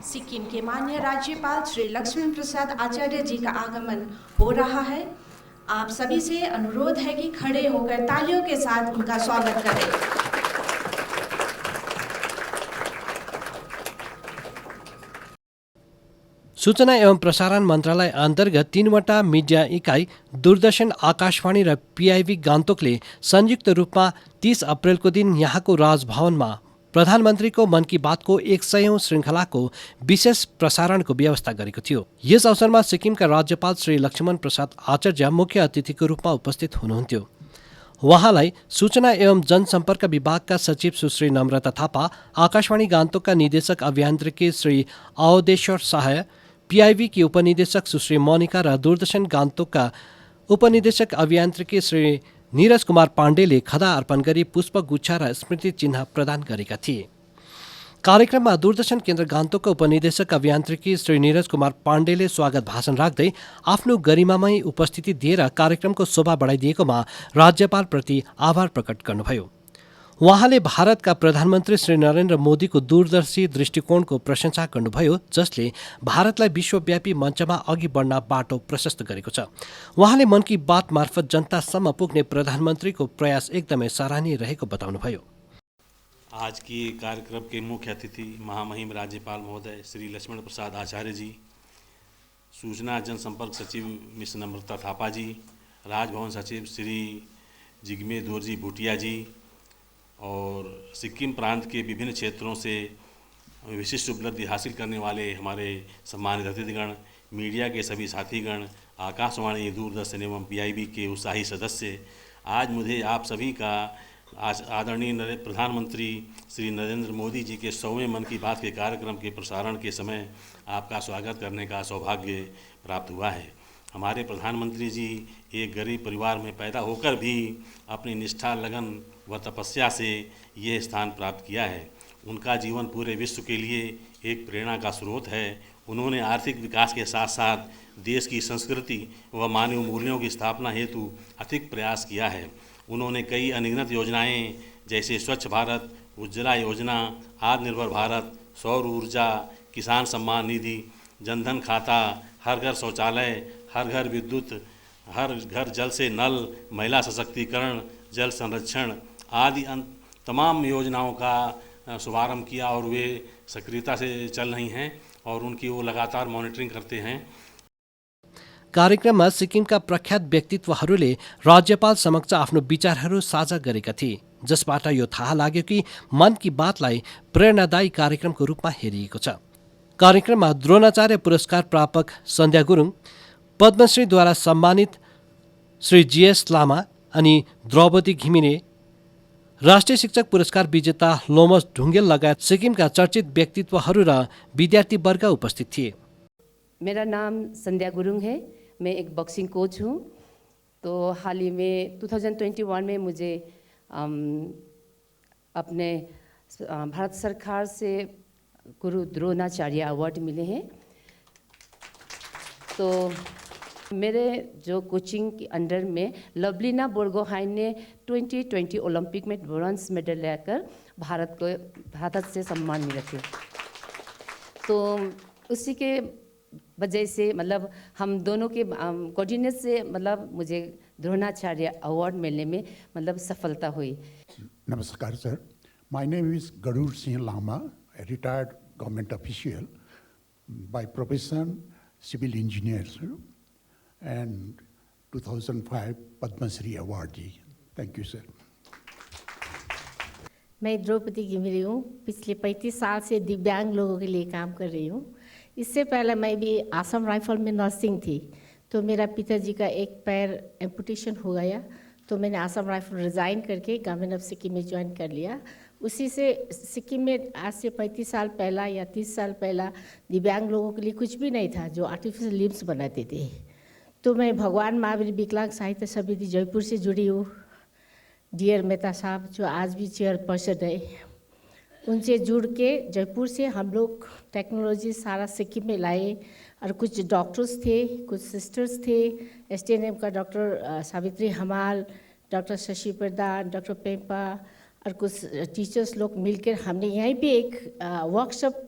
सिक्किम के माननीय राज्यपाल श्री लक्ष्मण प्रसाद आचार्य जी का आगमन हो रहा है। आप सभी से अनुरोध है कि खड़े होकर तालियों के साथ उनका स्वागत करें। सूचना एवं प्रसारण मन्त्रालय अन्तर्गत 3वटा मिडिया इकाइ दूरदर्शन, आकाशवाणी र पिआइबी गान्तोकले संयुक्त रूपमा 30 अप्रेलको दिन यहाँको राजभवनमा प्रधानमन्त्रीको मन की बातको 100औं श्रृङ्खलाको विशेष प्रसारणको व्यवस्था गरेको थियो। यस अवसरमा सिक्किमका राज्यपाल श्री लक्ष्मण प्रसाद आचार्य मुख्य अतिथिको रूपमा उपस्थित हुनुहुन्थ्यो। उहाँलाई सूचना एवं जनसम्पर्क विभागका सचिव सुश्री नम्रता थापा, आकाशवाणी गान्तोकका निदेशक अभियान्त्रिकी श्री अवधेश्वर शाह, पिआइबी की उपनिदेशक सुश्री मोनिका र दूरदर्शन गान्तोकका उपनिदेशक अभियान्त्रिकी श्री नीरज कुमार पाण्डेले खदा अर्पण गरी पुष्पगुच्छा र स्मृति चिन्ह प्रदान गरेका थिए। कार्यक्रममा दूरदर्शन केन्द्र गान्तोकका उपनिदेशक अभियान्त्रिकी श्री नीरज कुमार पाण्डेले स्वागत भाषण राख्दै आफ्नो गरिमामय उपस्थिति दिएर कार्यक्रमको शोभा बढाइदिएकोमा राज्यपालप्रति आभार प्रकट गर्नुभयो। उहाँले भारतका प्रधानमन्त्री श्री नरेन्द्र मोदीको दूरदर्शी दृष्टिकोणको प्रशंसा गर्नुभयो, जसले भारतलाई विश्वव्यापी मञ्चमा अघि बढ्न बाटो प्रशस्त गरेको छ। उहाँले मन की बात मार्फत जनतासम्म पुग्ने प्रधानमन्त्रीको प्रयास एकदमै सराहनीय रहेको बताउनुभयो। आज की कार्यक्रम के मुख्य अतिथि महामहिम राज्यपाल महोदय श्री लक्ष्मण प्रसाद आचार्य जी, सूचना जनसंपर्क सचिव मिस नम्रता थापा जी, राजभवन सचिव श्री जिग्मे दोरजी भूटिया जी और सिक्किम प्रांत के विभिन्न क्षेत्रों से विशिष्ट उपलब्धि हासिल करने वाले हमारे सम्मानित अतिथिगण, मीडिया के सभी साथीगण, आकाशवाणी, दूरदर्शन एवं पीआईबी के उत्साही सदस्य, आज मुझे आप सभी का आदरणीय प्रधानमंत्री श्री नरेंद्र मोदी जी के 100वें मन की बात के कार्यक्रम के प्रसारण के समय आपका स्वागत करने का सौभाग्य प्राप्त हुआ है। हमारे प्रधानमंत्री जी एक गरीब परिवार में पैदा होकर भी अपनी निष्ठा, लगन व तपस्या से ये स्थान प्राप्त किया है। उनका जीवन पूरे विश्व के लिए एक प्रेरणा का स्रोत है। उन्होंने आर्थिक विकास के साथ साथ देश की संस्कृति व मानवीय मूल्यों की स्थापना हेतु अथिक प्रयास किया है। उन्होंने कई अनगिनत योजनाएं जैसे स्वच्छ भारत, उज्ज्वला योजना, आत्मनिर्भर भारत, सौर ऊर्जा, किसान सम्मान निधि, जनधन खाता, हर घर शौचालय, हर घर विद्युत, हर घर जल से नल, महिला सशक्तिकरण, जल संरक्षण आदि तमाम योजनाओं का शुभारंभ किया और वे सक्रियता से चल रही हैं और उनकी वो लगातार मॉनिटरिङ करते हैं। कार्यक्रममा सिक्किमका प्रख्यात व्यक्तित्वहरूले राज्यपाल समक्ष आफ्नो विचारहरू साझा गरेका थिए, जसबाट यो थाहा लाग्यो कि मन की बातलाई प्रेरणादायी कार्यक्रमको रूपमा हेरिएको छ। कार्यक्रममा द्रोणाचार्य पुरस्कार प्रापक सन्ध्या गुरुङ, पद्मश्रीद्वारा सम्मानित श्री जीएस लामा अनि द्रौपदी घिमिरे, राष्ट्रिय शिक्षक पुरस्कार विजेता लोमस ढुङ्गेल लगायत सिक्किमका चर्चित व्यक्तित्वहरू र विद्यार्थीवर्ग उपस्थित थिए। मेरा नाम संध्या गुरुङ है, मैं एक बॉक्सिंग कोच हूँ। तो हाल ही में 2021 में मुझे अपने भारत सरकार से गुरु द्रोणाचार्य अवार्ड मिले हैं। तो मेरे जो कोचिंग के अंडर में लवलीना बोर्गोहाइन ने 2020 ओलंपिक में ब्रोंज मेडल लेकर भारत से सम्मान मिले थे। तो उसी के वजह से मतलब हम दोनों के कोऑर्डिनेट से मतलब मुझे द्रोणाचार्य अवार्ड मिलने में मतलब सफलता हुई। नमस्कार sir, my name is Garud Singh Lama, retired government official by profession, civil engineer and 2005 Padmashri award ji. Thank you sir. मैं द्रौपदी घिमिरे हूँ, पिछले 35 साल से दिव्यांग लोगों के लिए काम कर रही हूँ। इससे पहले मैं भी आसाम राइफल में नर्सिंग थी, तो मेरा पिताजी का एक पैर एम्पुटेशन हो गया, तो मैंने आसाम राइफल रिज़ाइन करके गवर्नमेंट ऑफ सिक्किम में ज्वाइन कर लिया। उसी से सिक्किम में आज से 35 साल पहला या 30 साल पहला दिव्यांग लोगों के लिए कुछ भी नहीं था, जो आर्टिफिशियल लिम्स बनाते थे। तो मैं भगवान महावीर विकलांग साहित्य समिति जयपुर से जुड़ी हूँ। डियर मेहता साहब जो आज भी चेयरपर्सन है, उनसे जुड़ के जयपुर से हम लोग टेक्नोलॉजी सारा सिक्किम में लाए। और कुछ डॉक्टर्स थे, कुछ सिस्टर्स थे, एसटीएनएम का डॉक्टर सावित्री हमाल, डॉक्टर शशि प्रधान, डॉक्टर पेम्पा और कुछ टीचर्स लोग मिलकर हमने यहीं पे एक वर्कशॉप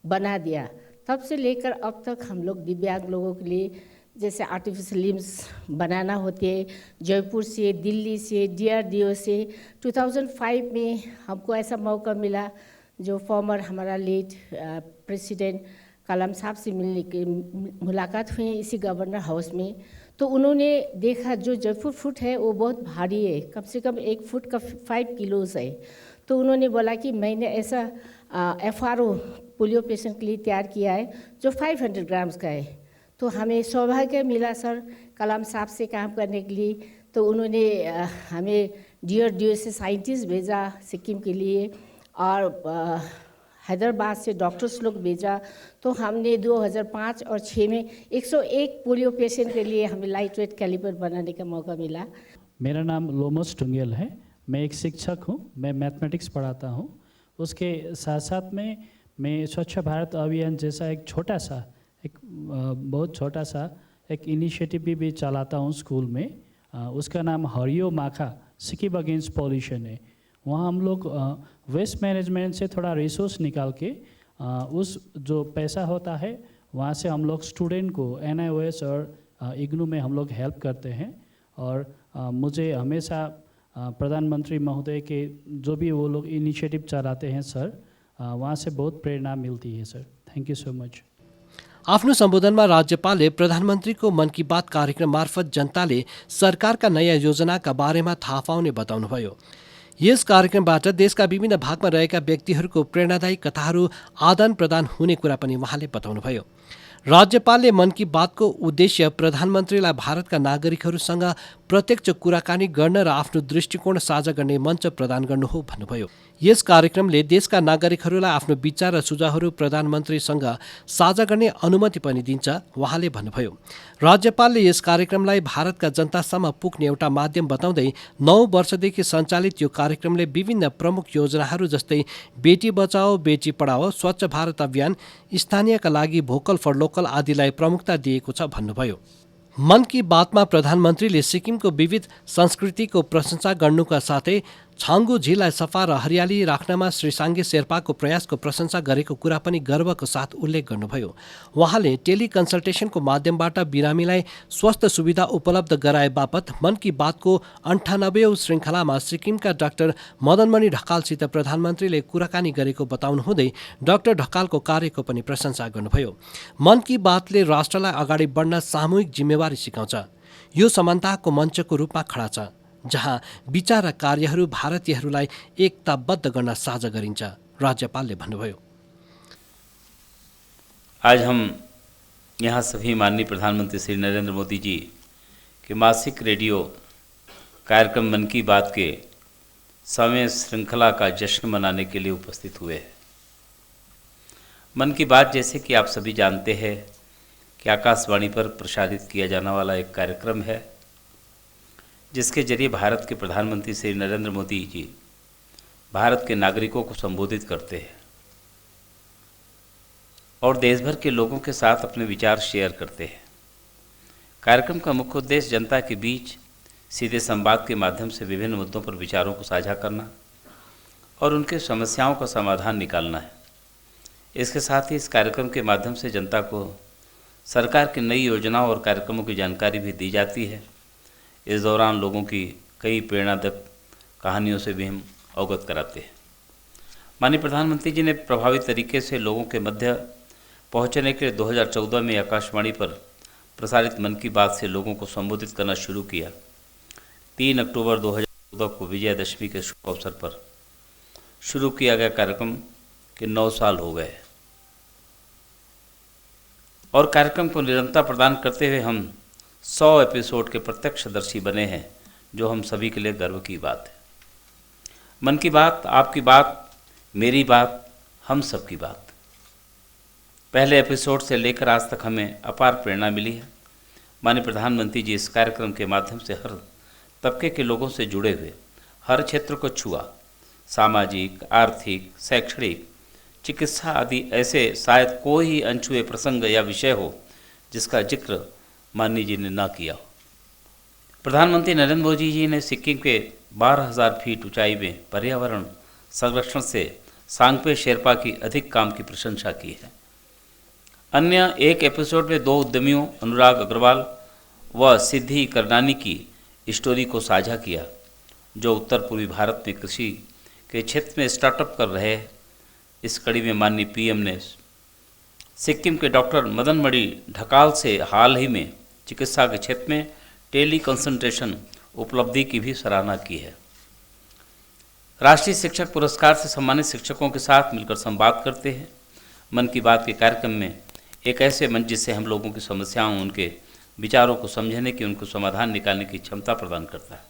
बना दिया। तब से लेकर अब तक हम लोग दिव्यांग लोगों के लिए जैसे आर्टिफिशियल लिम्स बनाना होते हैं, जयपुर से, दिल्ली से, DRDO से 2005 में हमको ऐसा मौका मिला जो फॉर्मर हमारा लेट प्रेसिडेंट कलाम साहब से मिलने की मुलाकात हुई इसी गवर्नर हाउस में। तो उन्होंने देखा जो जयपुर फुट है वो बहुत भारी है, कम से कम 1 फुट का 5 किलोस है। तो उन्होंने बोला कि मैंने ऐसा FRO पोलियो पेशेंट के लिए तैयार किया है जो 500 ग्राम्स का है। तो हमें सौभाग्य मिला सर कलाम साहब से काम करने के लिए। तो उन्होंने हमें DRDO से साइंटिस्ट भेजा सिक्किम के लिए और हैदराबाद से डॉक्टर्स लोग भेजा। तो हमने 2005 और 2006 में 101 पोलियो पेशेंट के लिए हमें लाइट वेट कैलिपर बनाने का मौका मिला। मेरा नाम लोमस टुंगेल है, मैं एक शिक्षक हूँ, मैं मैथमेटिक्स पढ़ाता हूँ। उसके साथ साथ में मैं स्वच्छ भारत अभियान जैसा एक बहुत छोटा सा एक इनिशिएटिव भी चलाता हूँ स्कूल में। उसका नाम हरियो माखा सिक्किम अगेंस्ट पॉल्यूशन है। वहाँ हम लोग वेस्ट मैनेजमेंट से थोड़ा रिसोर्स निकाल के उस जो पैसा होता है वहाँ से हम लोग स्टूडेंट को NIOS और IGNOU में हम लोग हेल्प करते हैं। और मुझे हमेशा प्रधानमंत्री महोदय के जो भी वो लोग इनिशिएटिव चलाते हैं सर, वहाँ से बहुत प्रेरणा मिलती है sir. Thank you so much. आफ्नो सम्बोधनमा राज्यपालले प्रधानमन्त्रीको मन की बात कार्यक्रम मार्फत जनताले सरकारका नयाँ योजनाका बारेमा थाहा पाउने बताउनुभयो। यस कार्यक्रमबाट देशका विभिन्न भागमा रहेका व्यक्तिहरूको प्रेरणादायी कथाहरू आदान प्रदान हुने कुरा पनि उहाँले बताउनुभयो। राज्यपालले मन की बातको उद्देश्य प्रधानमन्त्रीलाई भारतका नागरिकहरूसँग प्रत्यक्ष कुराकानी गर्न र आफ्नो दृष्टिकोण साझा गर्ने मञ्च प्रदान गर्नु हो भन्नुभयो। यस कार्यक्रमले देशका नागरिकहरूलाई आफ्नो विचार र सुझावहरू प्रधानमन्त्रीसँग साझा गर्ने अनुमति पनि दिन्छ उहाँले भन्नुभयो। राज्यपालले यस कार्यक्रमलाई भारतका जनतासम्म पुग्ने एउटा माध्यम बताउँदै 9 वर्षदेखि सञ्चालित यो कार्यक्रमले विभिन्न प्रमुख योजनाहरू जस्तै बेटी बचाओ बेटी पढाओ, स्वच्छ भारत अभियान, स्थानीयका लागि भोकल फर लोकल आदिलाई प्रमुखता दिएको छ भन्नुभयो। मन की बातमा प्रधानमन्त्रीले सिक्किमको विविध संस्कृतिको प्रशंसा गर्नुका साथै छाङ्गु झीललाई सफा र हरियाली राख्नमा श्री साङ्गे शेर्पाको प्रयासको प्रशंसा गरेको कुरा पनि गर्वको साथ उल्लेख गर्नुभयो। उहाँले टेलिकन्सल्टेसनको माध्यमबाट बिरामीलाई स्वास्थ्य सुविधा उपलब्ध गराए बापत मन की बातको 98औं श्रृङ्खलामा सिक्किमका डाक्टर मदनमणि ढकालसित प्रधानमन्त्रीले कुराकानी गरेको बताउनुहुँदै डाक्टर ढकालको कार्यको पनि प्रशंसा गर्नुभयो। मन की बातले राष्ट्रलाई अगाडि बढ्न सामूहिक जिम्मेवारी सिकाउँछ। यो समानताको मञ्चको रूपमा खडा छ जहाँ विचार र कार्यहरू भारतीयहरूलाई एकताबद्ध गर्न साझा गरिन्छ, राज्यपालले भन्नुभयो। आज हम यहाँ सभी माननीय प्रधानमंत्री श्री नरेंद्र मोदी जी के मासिक रेडियो कार्यक्रम मन की बात के 100वें श्रृंखला का जश्न मनाने के लिए उपस्थित हुए हैं। मन की बात जैसे कि आप सभी जानते हैं कि आकाशवाणी पर प्रसारित किया जाने वाला एक कार्यक्रम है जिसके जरिए भारत के प्रधानमंत्री श्री नरेंद्र मोदी जी भारत के नागरिकों को संबोधित करते हैं और देश भर के लोगों के साथ अपने विचार शेयर करते हैं। कार्यक्रम का मुख्य उद्देश्य जनता के बीच सीधे संवाद के माध्यम से विभिन्न मुद्दों पर विचारों को साझा करना और उनके समस्याओं का समाधान निकालना है। इसके साथ ही इस कार्यक्रम के माध्यम से जनता को सरकार की नई योजनाओं और कार्यक्रमों की जानकारी भी दी जाती है। इस दौरान लोगों की कई प्रेरणादायक कहानियों से भी हम अवगत कराते हैं। माननीय प्रधानमंत्री जी ने प्रभावी तरीके से लोगों के मध्य पहुंचने के लिए 2014 में आकाशवाणी पर प्रसारित मन की बात से लोगों को संबोधित करना शुरू किया। 3 अक्टूबर 2014 को विजयादशमी के शुभ अवसर पर शुरू किया गया कार्यक्रम के 9 साल हो गए और कार्यक्रम को निरंतरता प्रदान करते हुए हम 100 एपिसोड के प्रत्यक्षदर्शी बने हैं, जो हम सभी के लिए गर्व की बात है। मन की बात, आपकी बात, मेरी बात, हम सब की बात। पहले एपिसोड से लेकर आज तक हमें अपार प्रेरणा मिली है। माननीय प्रधानमंत्री जी इस कार्यक्रम के माध्यम से हर तबके के लोगों से जुड़े हुए, हर क्षेत्र को छुआ, सामाजिक, आर्थिक, शैक्षणिक, चिकित्सा आदि ऐसे शायद कोई अनछुए प्रसंग या विषय हो जिसका जिक्र माननीय जी ने ना किया। प्रधानमंत्री नरेंद्र मोदी जी ने सिक्किम के 12,000 फीट ऊंचाई में पर्यावरण संरक्षण से सांगपे शेरपा की अधिक काम की प्रशंसा की है। अन्य एक एपिसोड में 2 उद्यमियों अनुराग अग्रवाल व सिद्धि करनानी की स्टोरी को साझा किया, जो उत्तर पूर्वी भारत में कृषि के क्षेत्र में स्टार्टअप कर रहे हैं। इस कड़ी में माननीय पीएम ने सिक्किम के डॉक्टर मदन मणि ढकाल से हाल ही में चिकित्सा के क्षेत्र में टेली कंसल्टेशन उपलब्धि की भी सराहना की है। राष्ट्रीय शिक्षक पुरस्कार से सम्मानित शिक्षकों के साथ मिलकर संवाद करते हैं। मन की बात के कार्यक्रम में एक ऐसे मंच जिससे हम लोगों की समस्याओं, उनके विचारों को समझने की, उनको समाधान निकालने की क्षमता प्रदान करता है।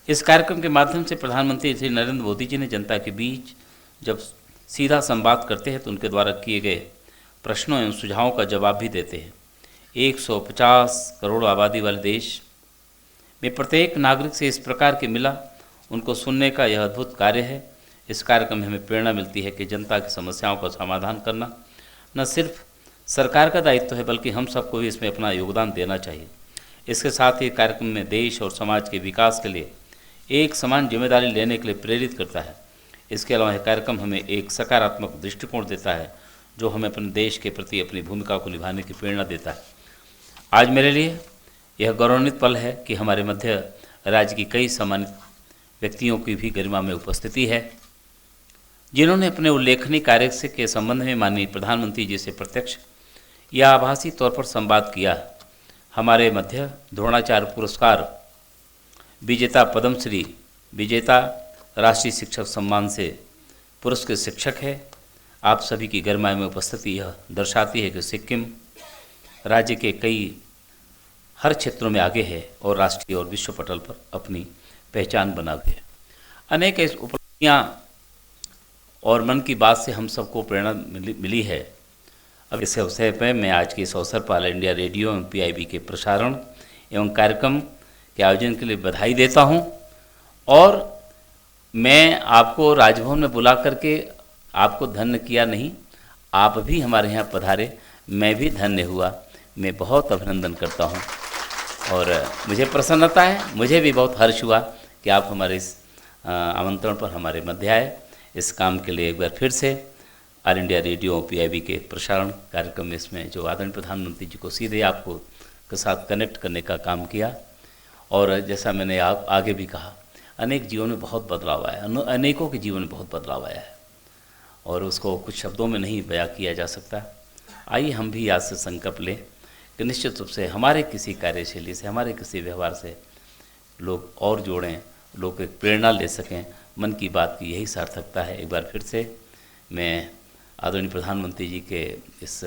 इस कार्यक्रम के माध्यम से प्रधानमंत्री श्री नरेंद्र मोदी जी ने जनता के बीच जब सीधा संवाद करते हैं तो उनके द्वारा किए गए प्रश्नों एवं सुझावों का जवाब भी देते हैं। 150 करोड़ आबादी वाले देश में प्रत्येक नागरिक से इस प्रकार के मिला उनको सुनने का यह अद्भुत कार्य है। इस कार्यक्रम में हमें प्रेरणा मिलती है कि जनता की समस्याओं का समाधान करना न सिर्फ सरकार का दायित्व है, बल्कि हम सबको भी इसमें अपना योगदान देना चाहिए। इसके साथ ही कार्यक्रम में देश और समाज के विकास के लिए एक समान जिम्मेदारी लेने के लिए प्रेरित करता है। इसके अलावा यह कार्यक्रम हमें एक सकारात्मक दृष्टिकोण देता है, जो हमें अपने देश के प्रति अपनी भूमिका को निभाने की प्रेरणा देता है। आज मेरे लिए यह गौरवान्वित पल है कि हमारे मध्य राज्य की कई सम्मानित व्यक्तियों की भी गरिमा में उपस्थिति है, जिन्होंने अपने उल्लेखनीय कार्य से के संबंध में माननीय प्रधानमंत्री जी से प्रत्यक्ष या आभासी तौर पर संवाद किया। हमारे मध्य द्रोणाचार्य पुरस्कार विजेता, पद्मश्री विजेता, राष्ट्रीय शिक्षक सम्मान से पुरस्कृत शिक्षक है। आप सभी की गरिमा में उपस्थिति यह दर्शाती है कि सिक्किम राज्य के कई हर क्षेत्रों में आगे है और राष्ट्रीय और विश्व पटल पर अपनी पहचान बना हुए है। अनेक ऐसी उपलब्धियाँ और मन की बात से हम सबको प्रेरणा मिली है। अब इस अवसर पर मैं आज के इस अवसर पर ऑल इंडिया रेडियो एवं PIB के प्रसारण एवं कार्यक्रम के आयोजन के लिए बधाई देता हूं और मैं आपको राजभवन में बुला करके आपको धन्य किया नहीं, आप भी हमारे यहाँ पधारे, मैं भी धन्य हुआ। मैं बहुत अभिनंदन करता हूं और मुझे प्रसन्नता है, मुझे भी बहुत हर्ष हुआ कि आप हमारे इस आमंत्रण पर हमारे मध्य आए। इस काम के लिए एक बार फिर से ऑल इंडिया रेडियो PIB के प्रसारण कार्यक्रम में इसमें जो आदरणीय प्रधानमंत्री जी को सीधे आपको के साथ कनेक्ट करने का काम किया और जैसा मैंने आगे भी कहा, अनेक जीवन में बहुत बदलाव आया, अनेकों के जीवन में बहुत बदलाव आया है और उसको कुछ शब्दों में नहीं बयां किया जा सकता। आइए हम भी आज से संकल्प लें कि निश्चित रूप से हमारे किसी कार्यशैली से, हमारे किसी व्यवहार से लोग और जोड़ें, लोग एक प्रेरणा ले सकें। मन की बात की यही सार्थकता है। एक बार फिर से मैं आदरणीय प्रधानमंत्री जी के इस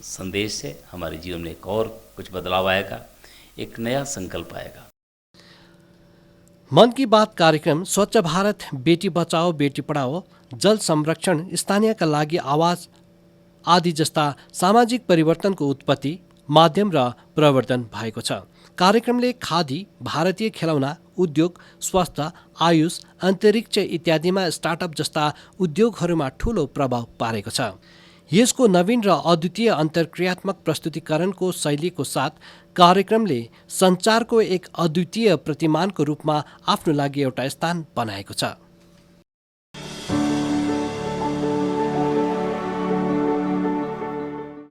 संदेश से हमारे जीवन में एक और कुछ बदलाव आएगा, एक नया संकल्प आएगा। मन की बात कार्यक्रम स्वच्छ भारत, बेटी बचाओ बेटी पढाओ, जल संरक्षण, स्थानीयका लागि आवाज आदि जस्ता सामाजिक परिवर्तनको उत्पत्ति, माध्यम र प्रवर्तन भएको छ। कार्यक्रमले खादी, भारतीय खेलौना उद्योग, स्वास्थ्य, आयुष, अन्तरिक्ष इत्यादिमा स्टार्टअप जस्ता उद्योगहरूमा ठूलो प्रभाव पारेको छ। यसको नवीन र अद्वितीय अन्तर्क्रियात्मक प्रस्तुतिकरणको शैलीको साथ कार्यक्रमले सञ्चारको एक अद्वितीय प्रतिमानको रूपमा आफ्नो लागि एउटा स्थान बनाएको छ।